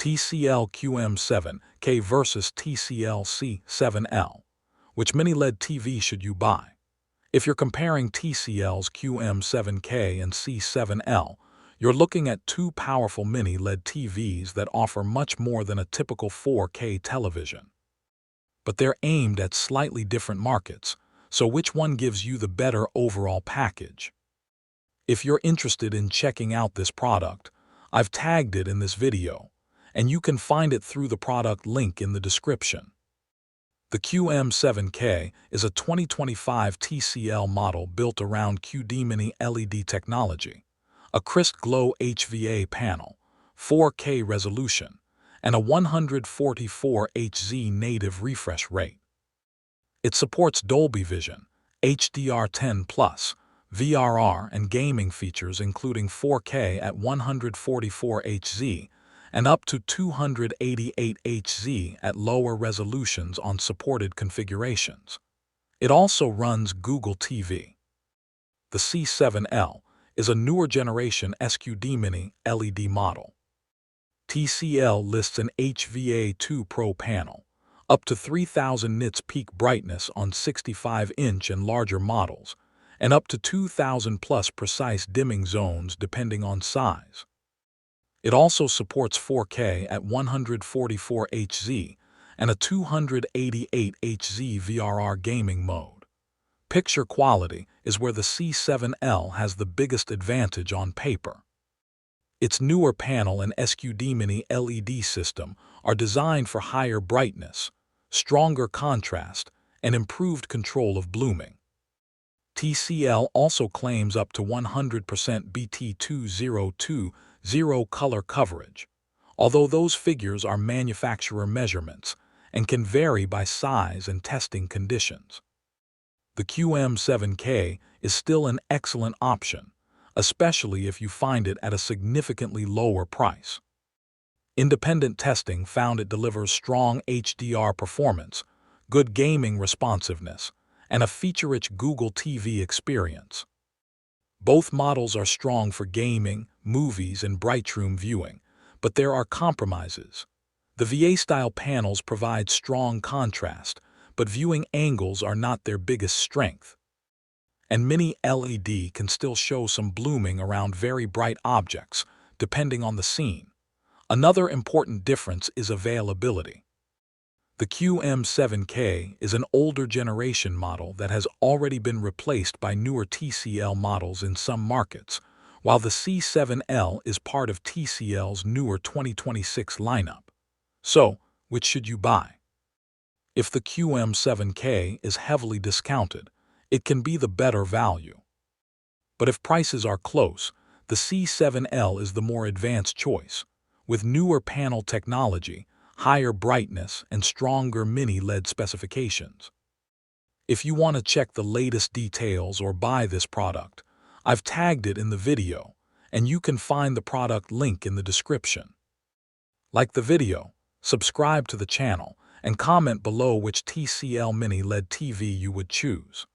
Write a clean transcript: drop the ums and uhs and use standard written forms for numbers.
TCL QM7K versus TCL C7L. Which mini-LED TV should you buy? If you're comparing TCL's QM7K and C7L, you're looking at two powerful mini-LED TVs that offer much more than a typical 4K television. But they're aimed at slightly different markets, so which one gives you the better overall package? If you're interested in checking out this product, I've tagged it in this video, and you can find it through the product link in the description. The QM7K is a 2025 TCL model built around QD Mini LED technology, a crisp glow HVA panel, 4K resolution, and a 144 Hz native refresh rate. It supports Dolby Vision, HDR10+, VRR and gaming features including 4K at 144 Hz and up to 288 Hz at lower resolutions on supported configurations. It also runs Google TV. The C7L is a newer generation SQD Mini LED model. TCL lists an HVA2 Pro panel, up to 3000 nits peak brightness on 65-inch and larger models, and up to 2000 plus precise dimming zones depending on size. It also supports 4K at 144 Hz and a 288 Hz VRR gaming mode. Picture quality is where the C7L has the biggest advantage on paper. Its newer panel and SQD Mini LED system are designed for higher brightness, stronger contrast, and improved control of blooming. TCL also claims up to 100% BT2020 color coverage, although those figures are manufacturer measurements and can vary by size and testing conditions. The QM7K is still an excellent option, especially if you find it at a significantly lower price. Independent testing found it delivers strong HDR performance, good gaming responsiveness, and a feature-rich Google TV experience. Both models are strong for gaming, movies, and brightroom viewing, but there are compromises. The VA-style panels provide strong contrast, but viewing angles are not their biggest strength. And Mini LED can still show some blooming around very bright objects, depending on the scene. Another important difference is availability. The QM7K is an older generation model that has already been replaced by newer TCL models in some markets, while the C7L is part of TCL's newer 2026 lineup. So, which should you buy? If the QM7K is heavily discounted, it can be the better value. But if prices are close, the C7L is the more advanced choice, with newer panel technology, higher brightness, and stronger mini-LED specifications. If you want to check the latest details or buy this product, I've tagged it in the video, and you can find the product link in the description. Like the video, subscribe to the channel, and comment below which TCL Mini LED TV you would choose.